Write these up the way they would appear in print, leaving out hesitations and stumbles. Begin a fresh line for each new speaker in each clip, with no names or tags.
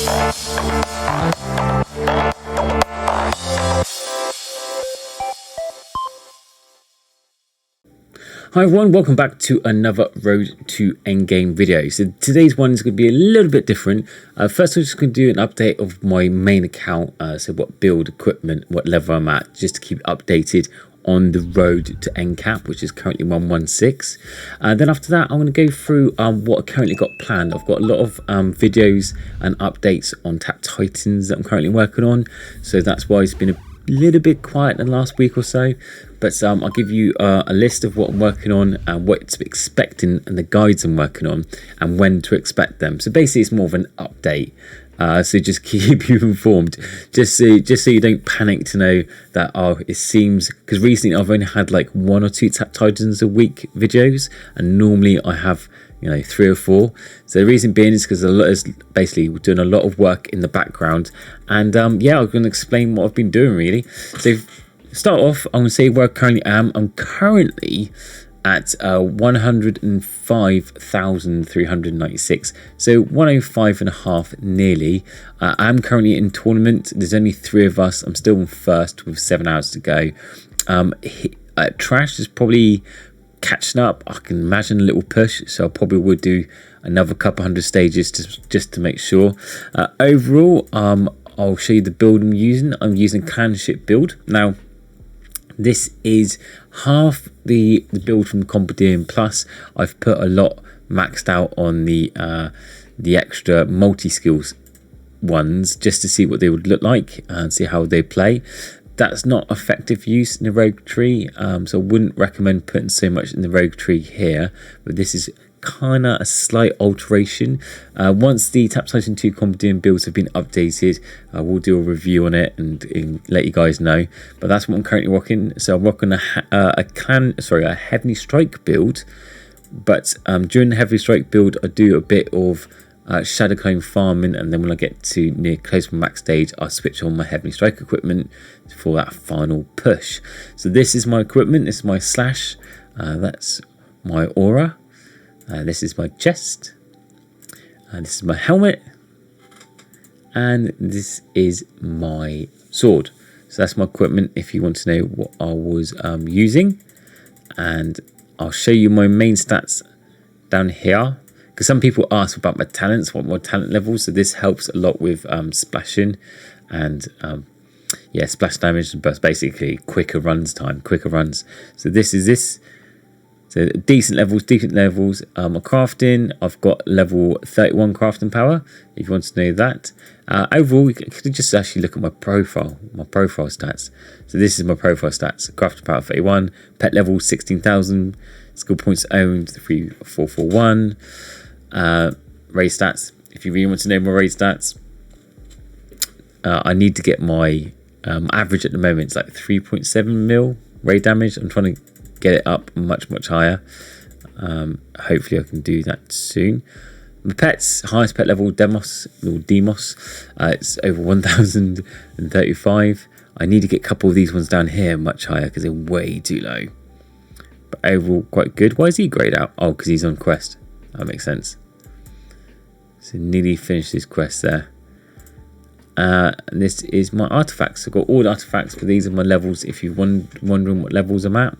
Hi everyone, welcome back to another Road to Endgame video. So today's one is going to be a little bit different. First I'm just going to do an update of my main account, so what build, equipment, what level I'm at, just to keep updated on the road to end cap, which is currently 116. Then after that I'm going to go through what I currently got planned. I've got a lot of videos and updates on Tap Titans that I'm currently working on, so that's why it's been a little bit quiet in the last week or so, but I'll give you a list of what I'm working on and what to expect and the guides I'm working on and when to expect them. So basically it's more of an update, so just keep you informed, just so you don't panic to know that it seems, because recently I've only had like 1 or 2 Tap Titans a week videos, and normally I have 3 or 4. So the reason being is because is basically we're doing a lot of work in the background, and yeah, I'm going to explain what I've been doing really. So start off, I'm going to say where I currently am. I'm currently at 105,396, so 105.5 nearly. I'm currently in tournament. There's only 3 of us. I'm still in first with 7 hours to go. Trash is probably catching up. I can imagine a little push, so I probably would do another couple hundred stages just to make sure. Overall, I'll show you the build I'm using. I'm using clanship build. Now this is half the build from Competition Plus. I've put a lot maxed out on the extra multi-skills ones just to see what they would look like and see how they play. That's not effective use in the rogue tree, so I wouldn't recommend putting so much in the rogue tree here, but this is kind of a slight alteration. Once the Tap Titan 2 Competition builds have been updated, we'll do a review on it and let you guys know, but that's what I'm currently rocking. So I'm rocking a Heavenly Strike build, but during the Heavenly Strike build I do a bit of shadow clone farming, and then when I get to near close to my max stage I'll switch on my Heavenly Strike equipment for that final push. So this is my equipment. This is my slash, that's my aura, this is my chest, this is my helmet, and this is my sword. So that's my equipment if you want to know what I was using, and I'll show you my main stats down here, because some people ask about my talents, what my talent levels. So this helps a lot with splashing and yeah, splash damage, but basically quicker runs. So this is so decent levels. My crafting, I've got level 31 crafting power if you want to know that. Overall you could just actually look at my profile stats. So this is my profile stats: crafting power 31, pet level 16,000, skill points owned 3441. Raid stats, if you really want to know my raid stats, I need to get my average at the moment. It's like 3.7 mil raid damage. I'm trying to get it up much higher. Hopefully I can do that soon. My pets, highest pet level Demos, it's over 1,035. I need to get a couple of these ones down here much higher because they're way too low, but overall quite good. Why is he grayed out? Oh, because he's on quest. That makes sense. So nearly finished this quest there. And this is my artifacts. I've got all the artifacts, but these are my levels if you're wondering what levels I'm at.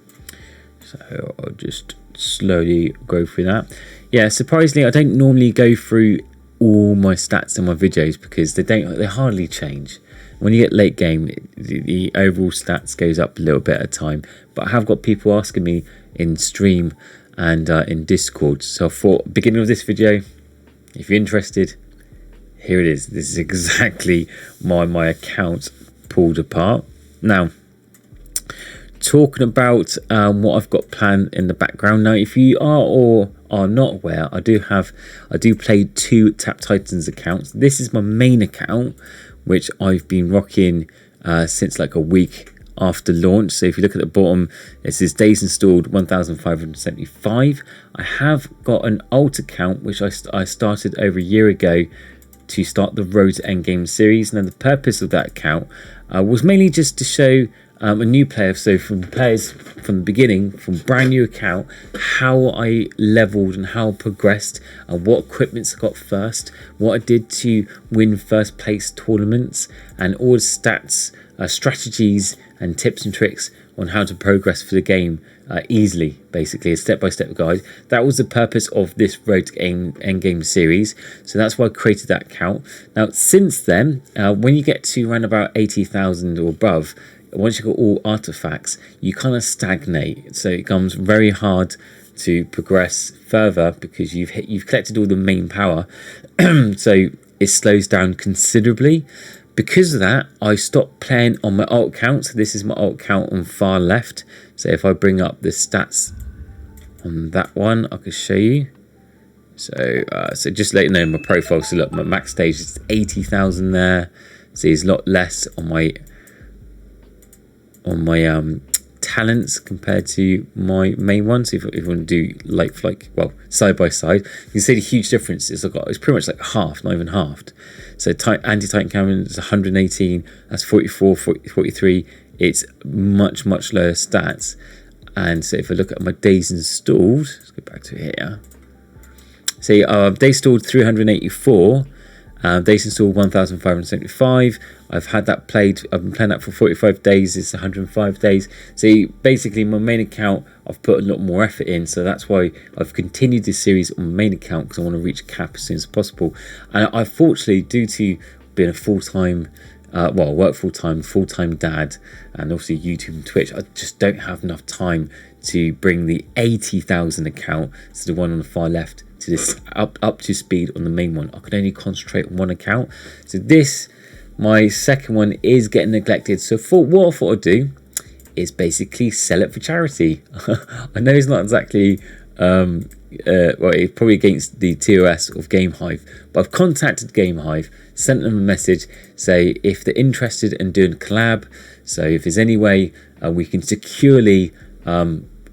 So I'll just slowly go through that. Yeah, surprisingly I don't normally go through all my stats in my videos because they hardly change. When you get late game, the overall stats goes up a little bit at a time, but I have got people asking me in stream and in Discord. So for beginning of this video, if you're interested, here it is. This is exactly my account pulled apart. Now, talking about what I've got planned in the background. Now, if you are or are not aware, I do play 2 Tap Titans accounts. This is my main account, which I've been rocking since like a week after launch. So if you look at the bottom, it says days installed 1,575. I have got an alt account which I started over a year ago to start the Road to Endgame series. Now the purpose of that account was mainly just to show a new player, so from players from the beginning, from brand new account, how I leveled and how I progressed, and what equipments I got first, what I did to win first place tournaments, and all the stats, strategies and tips and tricks on how to progress for the game easily, basically a step-by-step guide. That was the purpose of this Road to Endgame series, so that's why I created that account. Now since then, when you get to around about 80,000 or above, once you've got all artifacts, you kind of stagnate, so it becomes very hard to progress further because you've collected all the main power. So it slows down considerably. Because of that, I stopped playing on my alt account. So this is my alt account on far left. So if I bring up the stats on that one, I can show you. So just let you know my profile. So look, my max stage is 80,000 there. So it's a lot less on my talents compared to my main one. So if you want to do well, side by side, you can see the huge difference. It's pretty much like half, not even halved. So anti-Titan cannon is 118, that's 44, 43. It's much lower stats. And so if I look at my days installed, let's go back to here. See, days installed 384. Days installed 1,575. I've been playing that for 45 days. It's 105 days. So basically, my main account, I've put a lot more effort in. So that's why I've continued this series on my main account, because I want to reach cap as soon as possible. And I fortunately, due to being a full-time, I work full-time dad, and obviously YouTube and Twitch, I just don't have enough time to bring the 80,000 account, so the one on the far left, to this up to speed on the main one. I could only concentrate on one account. So this, my second one, is getting neglected. So what I thought I'd do is basically sell it for charity. I know it's not exactly it's probably against the TOS of GameHive, but I've contacted GameHive, sent them a message, say if they're interested in doing a collab, so if there's any way we can securely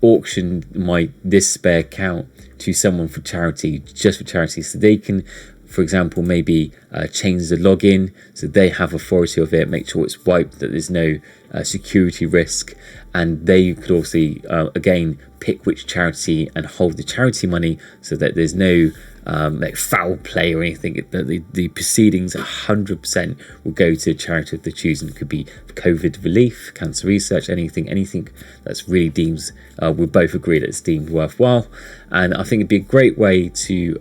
auction this spare account to someone for charity, just for charity, so they can, for example, maybe change the login so they have authority of it, make sure it's wiped, that there's no security risk, and they could also again pick which charity and hold the charity money, so that there's no foul play or anything. The proceedings 100% will go to a charity of the choosing. It could be COVID relief, cancer research, anything that's really deems, we both agree that it's deemed worthwhile. And I think it'd be a great way to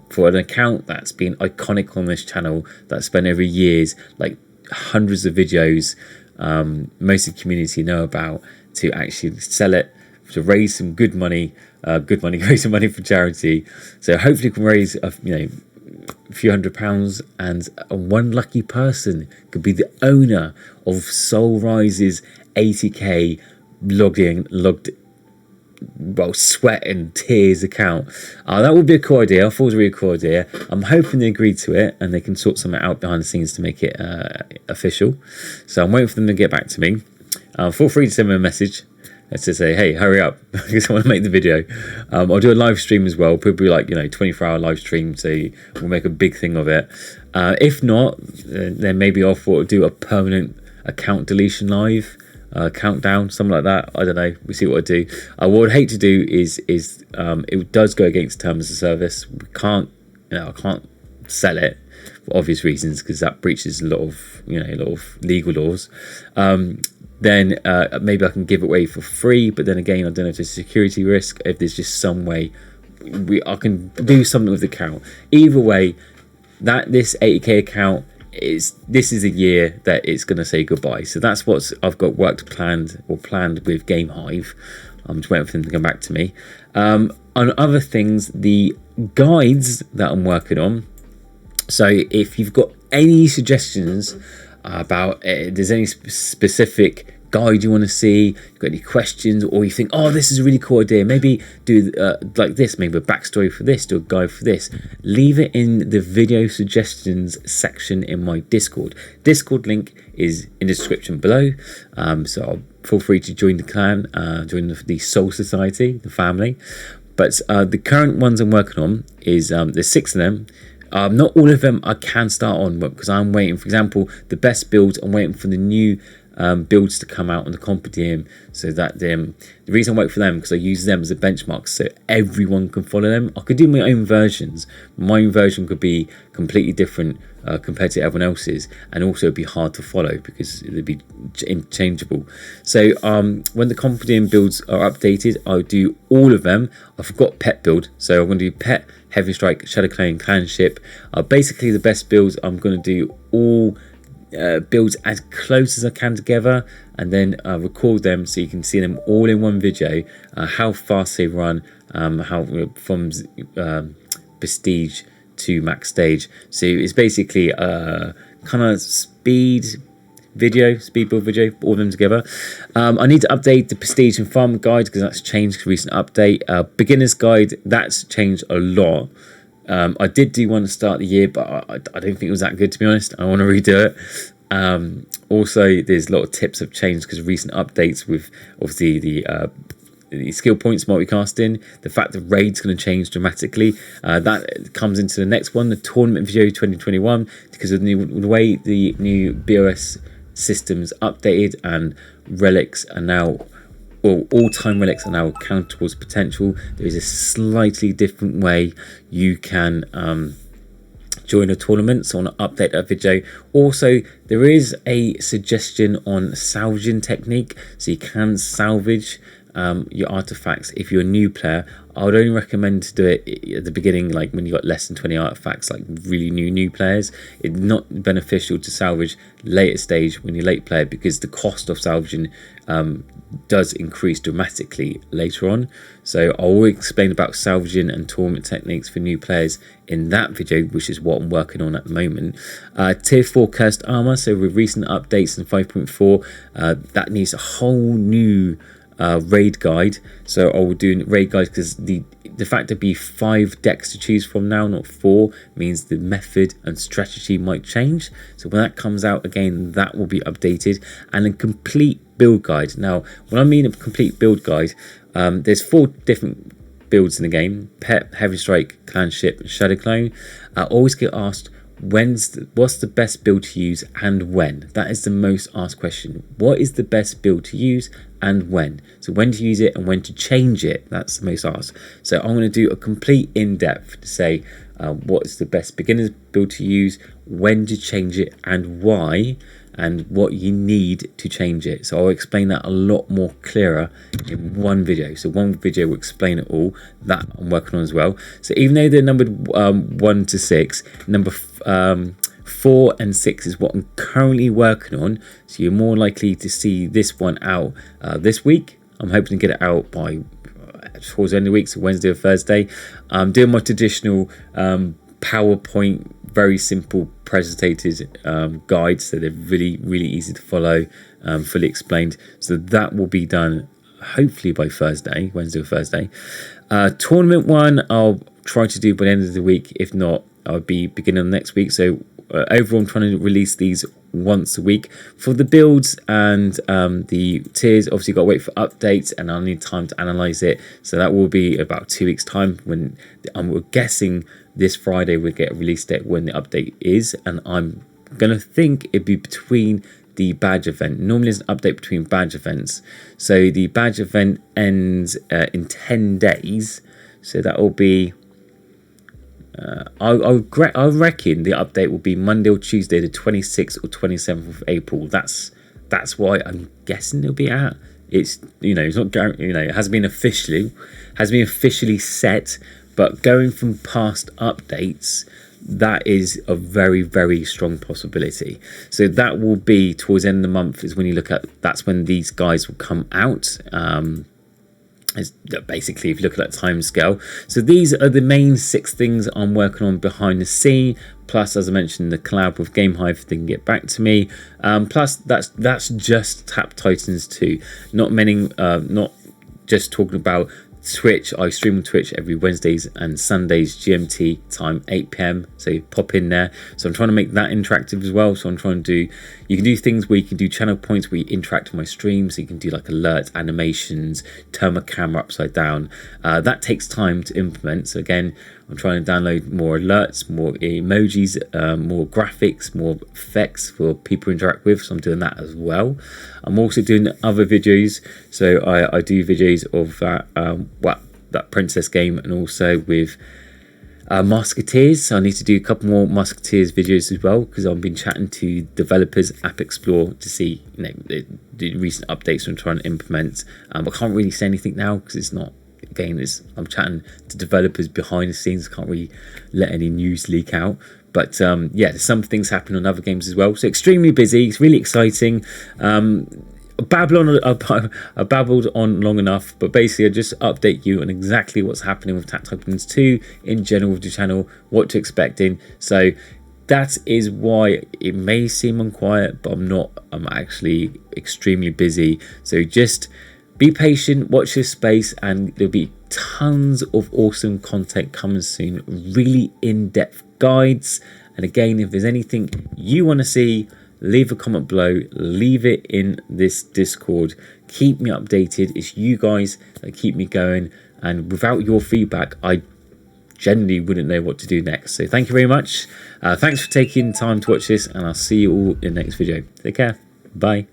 for an account that's been iconic on this channel, that's spent over years, like hundreds of videos, most of the community know about, to actually sell it, to raise some good money, raise some money for charity. So hopefully we can raise a few £100, and one lucky person could be the owner of Soulrise's 80k sweat and tears account. That would be a cool idea. I thought it was a really cool idea. I'm hoping they agree to it and they can sort something out behind the scenes to make it official. So I'm waiting for them to get back to me. Feel free to send me a message to say, hey, hurry up, because I want to make the video. I'll do a live stream as well, probably 24-hour live stream, so we'll make a big thing of it. If not, then maybe I'll do a permanent account deletion live, countdown, something like that. I don't know, we'll see what I do. What I'd hate to do is it does go against terms of service. I can't sell it for obvious reasons, because that breaches a lot of legal laws. Then maybe I can give it away for free, but then again, I don't know if there's a security risk, if there's just some way I can do something with the account. Either way, this 80k account this is a year that it's going to say goodbye. So that's what I've got planned with GameHive. I'm just waiting for them to come back to me. On other things, the guides that I'm working on. So if you've got any suggestions about there's any specific guide you want to see, you've got any questions, or you think, oh, this is a really cool idea, maybe do like this, maybe a backstory for this, do a guide for this, leave it in the video suggestions section in my Discord link is in the description below. So feel free to join the clan, join the Soul Society, the family. But the current ones I'm working on is there's 6 of them. Not all of them I can start on, because I'm waiting, for example, the best build, I'm waiting for the new builds to come out on the Competium, so that the reason I wait for them, because I use them as a benchmark so everyone can follow them. I could do my own versions. My own version could be completely different compared to everyone else's, and also it'd be hard to follow because it'd be interchangeable. So when the Competium builds are updated, I'll do all of them. I forgot pet build, so I'm going to do pet, heavy strike, shadow clone, clanship. Basically the best builds. I'm going to do all builds as close as I can together, and then record them so you can see them all in one video, how fast they run, how from prestige to max stage. So it's basically a kind of speed build video, all of them together. I need to update the prestige and farm guide because that's changed, recent update. Beginner's guide, that's changed a lot. I did do one to start the year, but I don't think it was that good, to be honest. I want to redo it. Also, there's a lot of tips have changed because of recent updates with obviously the skill points multicasting. The fact that raid's going to change dramatically. That comes into the next one, the tournament video 2021, because of the way the new BOS systems updated, and relics are now, well, all-time relics are now counted towards potential. There is a slightly different way you can join a tournament, so I want to update that video. Also, there is a suggestion on salvaging technique, so you can salvage your artifacts. If you're a new player, I would only recommend to do it at the beginning, like when you got less than 20 artifacts, like really new players. It's not beneficial to salvage later stage when you're late player, because the cost of salvaging does increase dramatically later on. So I will explain about salvaging and tournament techniques for new players in that video, which is what I'm working on at the moment. Tier 4 cursed armor, so with recent updates in 5.4, that needs a whole new raid guide. So I will do raid guide because the fact to be 5 decks to choose from now, not 4, means the method and strategy might change. So when that comes out again, that will be updated. And a complete build guide. Now, when I mean a complete build guide, there's 4 different builds in the game: pet, heavy strike, clanship, and shadow clone. I always get asked, what's the best build to use and when? That is the most asked question. What is the best build to use and when? So when to use it and when to change it, that's the most asked. So I'm going to do a complete in-depth to say what is the best beginner's build to use, when to change it and why, and what you need to change it. So I'll explain that a lot more clearer in one video. So one video will explain it all. That I'm working on as well. So even though they're numbered 1 to 6, number 4 and 6 is what I'm currently working on. So you're more likely to see this one out this week. I'm hoping to get it out by towards the end of the week, so Wednesday or Thursday. I'm doing my traditional PowerPoint, very simple presentated guides, so they're really easy to follow, fully explained. So that will be done hopefully by Thursday, Wednesday or Thursday. Tournament one I'll try to do by the end of the week. If not, I'll be beginning of next week. So overall, I'm trying to release these once a week. For the builds and the tiers, obviously got to wait for updates, and I'll need time to analyze it. So that will be about 2 weeks time, when we're guessing this Friday we'll get a release date when the update is, and I'm gonna think it'd be between the badge event. Normally there's an update between badge events, so the badge event ends in 10 days, so that will be I reckon the update will be Monday or Tuesday, the 26th or 27th of April. That's why I'm guessing it'll be at. It's, it's not, it hasn't been officially set, but going from past updates, that is a very strong possibility. So that will be towards the end of the month, is when you look at, that's when these guys will come out. Basically, if you look at that time scale. So these are the main 6 things I'm working on behind the scene, plus, as I mentioned, the collab with Game Hive, if they can get back to me. Plus that's just Tap Titans 2, not just talking about Twitch. I stream on Twitch every Wednesdays and Sundays GMT time, 8 PM, so pop in there. So I'm trying to make that interactive as well. So I'm trying to do, you can do things where you can do channel points where you interact with my streams. So you can do like alerts, animations, turn my camera upside down. That takes time to implement. So again, I'm trying to download more alerts, more emojis, more graphics, more effects for people to interact with. So I'm doing that as well. I'm also doing other videos. So I do videos of that princess game, and also with Musketeers. So I need to do a couple more Musketeers videos as well, because I've been chatting to developers, App Explore, to see the recent updates I'm trying to implement. I can't really say anything now because it's not, again, I'm chatting to developers behind the scenes. I can't really let any news leak out. But yeah, there's some things happening on other games as well. So extremely busy. It's really exciting. I babbled on long enough, but basically I just update you on exactly what's happening with Tactical Opinions 2 in general with the channel, what to expecting. So that is why it may seem unquiet, but I'm not. I'm actually extremely busy. So just be patient, watch this space, and there'll be tons of awesome content coming soon. Really in-depth guides. And again, if there's anything you want to see, leave a comment below, leave it in this Discord. Keep me updated. It's you guys that keep me going, and without your feedback, I generally wouldn't know what to do next. So thank you very much. Thanks for taking time to watch this, and I'll see you all in the next video. Take care. Bye.